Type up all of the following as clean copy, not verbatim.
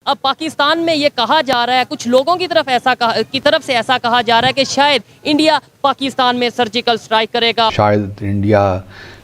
अब पाकिस्तान में ये कहा जा रहा है, कुछ लोगों की तरफ से ऐसा कहा जा रहा है कि शायद इंडिया पाकिस्तान में सर्जिकल स्ट्राइक करेगा। शायद इंडिया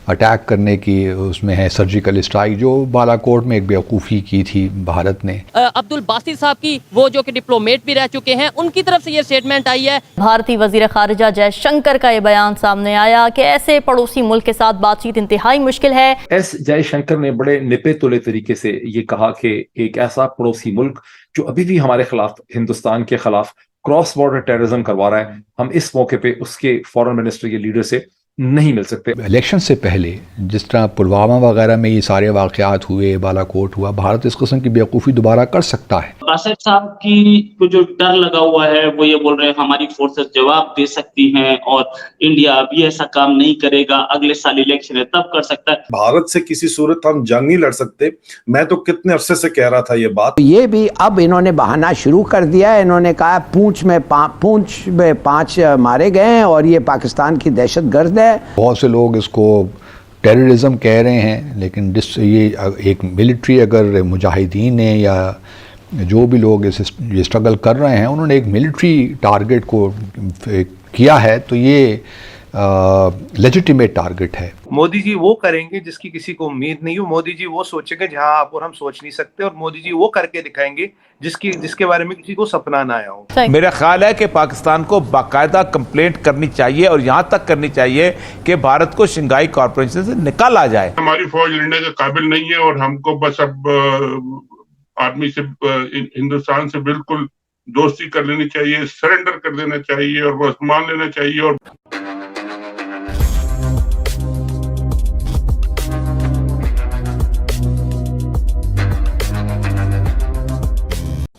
अटैक करने की उसमें है सर्जिकल स्ट्राइक, जो बालाकोट में एक बेवकूफ़ी की थी भारत ने। अब्दुल बासित साहब की, वो जो कि डिप्लोमेट भी रह चुके हैं, उनकी तरफ से ये स्टेटमेंट आई है। भारतीय वजीर खारिजा जयशंकर का ये बयान सामने आया कि ऐसे पड़ोसी मुल्क के साथ बातचीत इंतहाई मुश्किल है। एस जयशंकर ने बड़े निपे तुले तरीके से ये कहा कि एक ऐसा पड़ोसी मुल्क जो अभी भी हमारे खिलाफ, हिंदुस्तान के खिलाफ क्रॉस बॉर्डर टेररिज्म करवा रहा है, हम इस मौके पे उसके फॉरेन मिनिस्टर के लीडर से नहीं मिल सकते। इलेक्शन से पहले जिस तरह पुलवामा वगैरह में ये सारे वाक़यात हुए, बालाकोट हुआ, भारत इस किस्म की बेवकूफ़ी दोबारा कर सकता है। बासित साहब की को जो डर लगा हुआ है, वो ये बोल रहे हैं हमारी फोर्सेस जवाब दे सकती हैं और इंडिया अभी ऐसा काम नहीं करेगा, अगले साल इलेक्शन है तब कर सकता है। भारत से किसी सूरत हम जंग नहीं लड़ सकते। मैं तो कितने अरसे से कह रहा था ये बात। ये भी अब इन्होंने बहाना शुरू कर दिया है। इन्होंने कहा पूंछ में 5 मारे गए हैं और ये पाकिस्तान की दहशतगर्द है। बहुत से लोग इसको टेररिज्म कह रहे हैं, लेकिन ये एक मिलिट्री, अगर मुजाहिदीन ने या जो भी लोग ये स्ट्रगल कर रहे हैं, उन्होंने एक मिलिट्री टारगेट को किया है, तो ये लेजिटिमेट टारगेट है। मोदी जी वो करेंगे जिसकी किसी को उम्मीद नहीं हो। मोदी जी वो सोचेंगे जहां आप और हम सोच नहीं सकते, और मोदी जी वो करके दिखाएंगे जिसके बारे में किसी को सपना ना आया हो। मेरा ख्याल है कि पाकिस्तान को बाकायदा कंप्लेंट करनी चाहिए और यहाँ तक करनी चाहिए कि भारत को शंघाई कॉर्पोरेशन से निकाला जाए। हमारी फौज लड़ने के काबिल नहीं है और हमको बस अब आर्मी से, हिंदुस्तान से बिल्कुल दोस्ती कर लेनी चाहिए, सरेंडर कर देना चाहिए और बस मान लेना चाहिए। और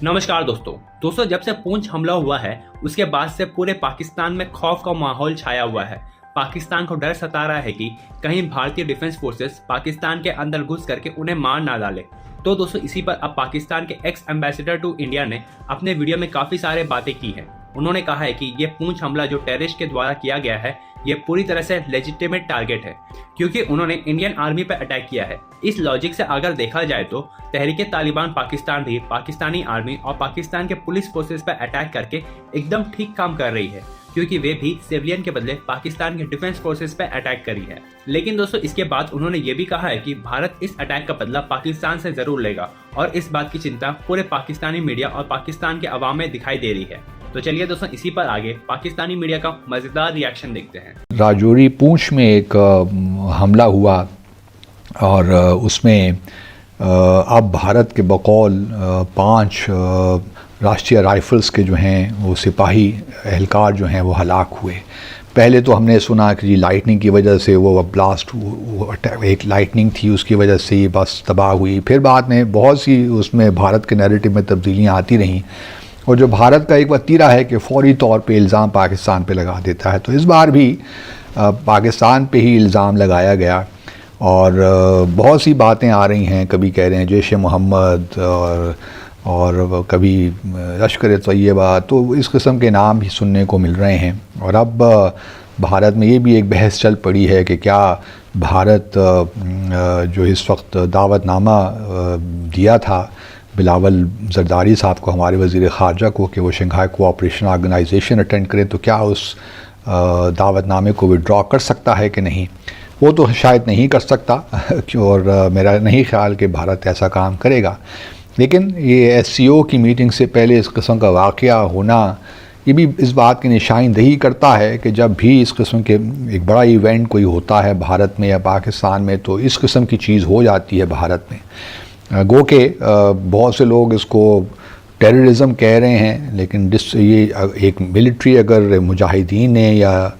नमस्कार दोस्तों, जब से पुंछ हमला हुआ है उसके बाद से पूरे पाकिस्तान में खौफ का माहौल छाया हुआ है। पाकिस्तान को डर सता रहा है कि कहीं भारतीय डिफेंस फोर्सेस पाकिस्तान के अंदर घुस करके उन्हें मार ना डाले। तो दोस्तों, इसी पर अब पाकिस्तान के एक्स एम्बेसडर टू इंडिया ने अपने वीडियो में काफी सारे बातें की हैं। उन्होंने कहा है कि ये पुंछ हमला जो टेररिस्ट के द्वारा किया गया है, ये पूरी तरह से लेजिटिमेट टारगेट है, क्योंकि उन्होंने इंडियन आर्मी पर अटैक किया है। इस लॉजिक से अगर देखा जाए तो तहरीके तालिबान पाकिस्तान भी पाकिस्तानी आर्मी और पाकिस्तान के पुलिस फोर्सेस पर अटैक करके एकदम ठीक काम कर रही है, क्योंकि वे भी सिविलियन के बदले पाकिस्तान के डिफेंस फोर्सेस पर अटैक करी है। लेकिन दोस्तों, इसके बाद उन्होंने ये भी कहा है कि भारत इस अटैक का बदला पाकिस्तान से जरूर लेगा, और इस बात की चिंता पूरे पाकिस्तानी मीडिया और पाकिस्तान के अवाम में दिखाई दे रही है। तो चलिए दोस्तों, इसी पर आगे पाकिस्तानी मीडिया का मजेदार रिएक्शन देखते हैं। राजौरी पूंछ में एक हमला हुआ और उसमें अब भारत के बकौल 5 राष्ट्रीय राइफल्स के जो हैं वो सिपाही एहलकार जो हैं वो हलाक हुए। पहले तो हमने सुना कि जी लाइटनिंग की वजह से वो ब्लास्ट, एक लाइटनिंग थी उसकी वजह से ये बस तबाह हुई। फिर बाद में बहुत सी उसमें भारत के नैरेटिव में तब्दीलियाँ आती रहीं, और जो भारत का एक वतीरा है कि फौरी तौर पे इल्ज़ाम पाकिस्तान पे लगा देता है, तो इस बार भी पाकिस्तान पे ही इल्ज़ाम लगाया गया। और बहुत सी बातें आ रही हैं, कभी कह रहे हैं जैश ए मोहम्मद और कभी लश्कर तैयबा, तो इस किस्म के नाम भी सुनने को मिल रहे हैं। और अब भारत में ये भी एक बहस चल पड़ी है कि क्या भारत जो इस वक्त दावतनामा दिया था बिलावल जरदारी साहब को, हमारे वज़ीर ख़ारजा को, कि वो शंघाई कोऑपरेशन ऑर्गेनाइजेशन अटेंड करें, तो क्या उस दावतनामे को विड्रॉ कर सकता है कि नहीं। वो तो शायद नहीं कर सकता और मेरा नहीं ख्याल कि भारत ऐसा काम करेगा। लेकिन ये SCO की मीटिंग से पहले इस किस्म का वाक़या होना, ये भी इस बात की निशानदही करता है कि जब भी इस किस्म के एक बड़ा इवेंट कोई होता है भारत में या पाकिस्तान में, तो इस किस्म की चीज़ हो जाती है भारत में। गो के बहुत से लोग इसको टेररिज्म कह रहे हैं, लेकिन ये एक मिलिट्री, अगर मुजाहिदीन ने या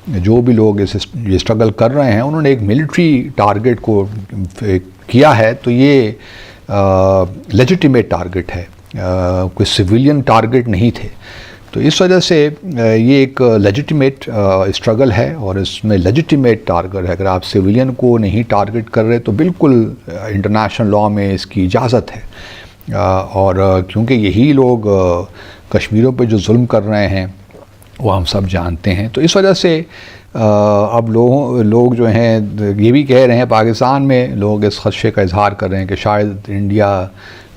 जो भी लोग ये स्ट्रगल कर रहे हैं, उन्होंने एक मिलिट्री टारगेट को किया है, तो ये लेजिटिमेट टारगेट है, कोई सिविलियन टारगेट नहीं थे। तो इस वजह से ये एक लेजिटिमेट स्ट्रगल है, और इसमें लेजिटिमेट टारगेट है। अगर आप सिविलियन को नहीं टारगेट कर रहे तो बिल्कुल इंटरनेशनल लॉ में इसकी इजाज़त है। और क्योंकि यही लोग कश्मीरों पे जो जुल्म कर रहे हैं वो हम सब जानते हैं, तो इस वजह से अब लोग जो हैं ये भी कह रहे हैं, पाकिस्तान में लोग इस खदशे का इजहार कर रहे हैं कि शायद इंडिया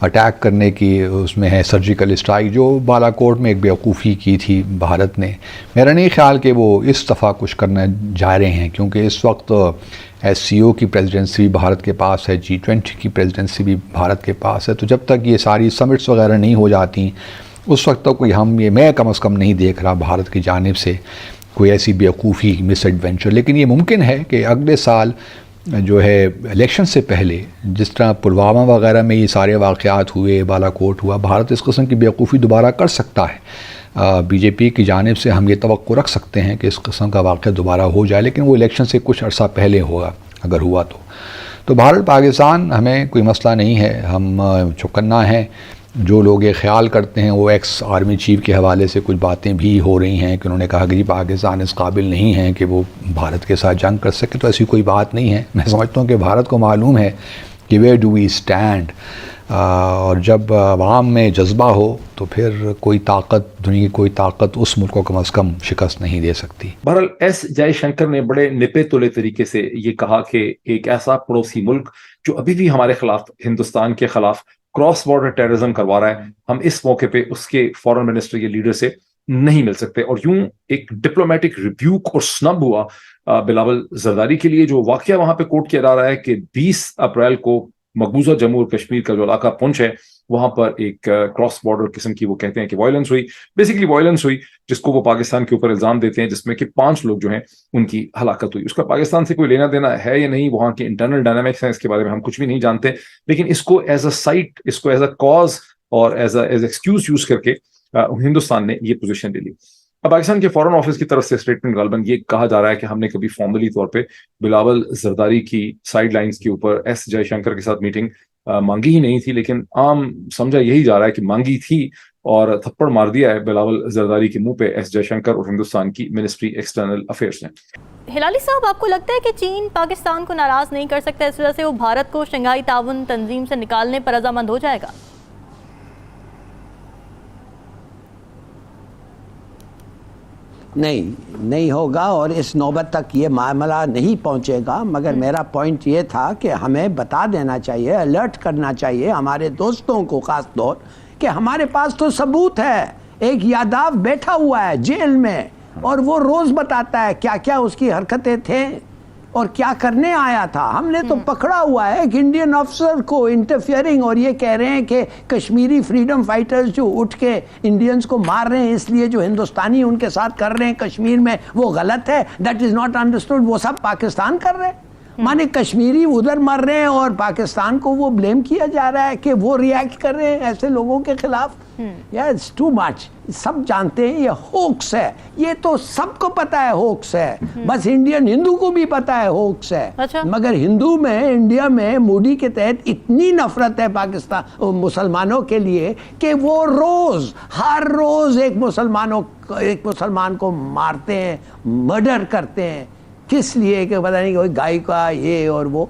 अटैक करने की उसमें है, सर्जिकल स्ट्राइक जो बालाकोट में एक बेवकूफ़ी की थी भारत ने। मेरा नहीं ख्याल कि वो इस दफ़ा कुछ करने जा रहे हैं, क्योंकि इस वक्त SCO की प्रेसिडेंसी भी भारत के पास है, G20 की प्रेसिडेंसी भी भारत के पास है। तो जब तक ये सारी समिट्स वगैरह नहीं हो जाती उस वक्त तक कोई मैं कम से कम नहीं देख रहा भारत की जानिब से कोई ऐसी बेवकूफ़ी मिस एडवेंचर। लेकिन ये मुमकिन है कि अगले साल जो है इलेक्शन से पहले, जिस तरह पुलवामा वगैरह में ये सारे वाक़यात हुए, बालाकोट हुआ, भारत इस किस्म की बेवकूफ़ी दोबारा कर सकता है। BJP की जानिब से हम ये तवक्को रख सकते हैं कि इस किस्म का वाक़या दोबारा हो जाए, लेकिन वो इलेक्शन से कुछ अर्सा पहले होगा अगर हुआ तो भारत पाकिस्तान हमें कोई मसला नहीं है, हम चौकन्ना हैं। जो लोग ये ख्याल करते हैं, वो एक्स आर्मी चीफ के हवाले से कुछ बातें भी हो रही हैं कि उन्होंने कहा कि पाकिस्तान इस काबिल नहीं है कि वो भारत के साथ जंग कर सके, तो ऐसी कोई बात नहीं है। मैं समझता हूँ कि भारत को मालूम है कि वेयर डू वी स्टैंड, और जब अवाम में जज्बा हो तो फिर कोई ताकत, दुनिया की कोई ताकत उस मुल्क को कम से कम शिकस्त नहीं दे सकती। बहरहाल S जयशंकर ने बड़े निपे तुले तरीके से ये कहा कि एक ऐसा पड़ोसी मुल्क जो अभी भी हमारे खिलाफ, हिंदुस्तान के खिलाफ क्रॉस बॉर्डर टेररिज्म करवा रहा है, हम इस मौके पे उसके फॉरेन मिनिस्टर या लीडर से नहीं मिल सकते। और यूं एक डिप्लोमेटिक रिब्यूक और स्नब हुआ बिलावल जरदारी के लिए। जो वाकया वहां पे कोट किया जा रहा है कि 20 अप्रैल को मकबूजा जम्मू और कश्मीर का जो इलाका पुंछ है, वहां पर एक क्रॉस बॉर्डर किस्म की वो कहते हैं कि वायलेंस हुई, बेसिकली वायलेंस हुई, जिसको वो पाकिस्तान के ऊपर इल्जाम देते हैं, जिसमें कि 5 लोग जो हैं उनकी हलाकत हुई। उसका पाकिस्तान से कोई लेना देना है या नहीं, वहां के इंटरनल डायनामिक्स हैं, इसके बारे में हम कुछ भी नहीं जानते। लेकिन इसको एज अ साइट, इसको एज अ कॉज और एज एक्सक्यूज यूज करके हिंदुस्तान ने ये पोजीशन ले ली। अब पाकिस्तान के फॉरेन ऑफिस की तरफ से स्टेटमेंट गालबन ये कहा जा रहा है कि हमने कभी फॉर्मली तौर पे बिलावल जरदारी की साइडलाइंस के ऊपर S जयशंकर के साथ मीटिंग मांगी ही नहीं थी, लेकिन आम समझा यही जा रहा है कि मांगी थी और थप्पड़ मार दिया है बिलावल जरदारी के मुंह पे S जयशंकर और हिंदुस्तान की मिनिस्ट्री एक्सटर्नल अफेयर्स ने। हिलाली साहब, आपको लगता है कि चीन पाकिस्तान को नाराज नहीं कर सकता, इस वजह से वो भारत को शंघाई ताउन तंजीम से निकालने पर रजामंद हो जाएगा? नहीं होगा और इस नौबत तक ये मामला नहीं पहुंचेगा। मगर मेरा पॉइंट ये था कि हमें बता देना चाहिए, अलर्ट करना चाहिए हमारे दोस्तों को खास तौर कि हमारे पास तो सबूत है। एक यादव बैठा हुआ है जेल में और वो रोज बताता है क्या क्या उसकी हरकतें थे और क्या करने आया था। हमने तो पकड़ा हुआ है एक इंडियन अफसर को इंटरफियरिंग, और ये कह रहे हैं कि कश्मीरी फ्रीडम फाइटर्स जो उठ के इंडियंस को मार रहे हैं, इसलिए जो हिंदुस्तानी उनके साथ कर रहे हैं कश्मीर में वो गलत है। That is not understood. वो सब पाकिस्तान कर रहे हैं, माने कश्मीरी उधर मर रहे हैं और पाकिस्तान को वो ब्लेम किया जा रहा है कि वो रिएक्ट कर रहे हैं ऐसे लोगों के खिलाफ। यार इट्स टू मच। सब जानते हैं ये होक्स है, ये तो सबको पता है होक्स है, बस इंडियन हिंदू को भी पता है होक्स है। अच्छा। मगर हिंदू में, इंडिया में मोदी के तहत इतनी नफरत है पाकिस्तान मुसलमानों के लिए कि वो रोज, हर रोज एक मुसलमान को मारते हैं, मर्डर करते हैं। किस लिए कि पता नहीं कोई गाय का ये और वो।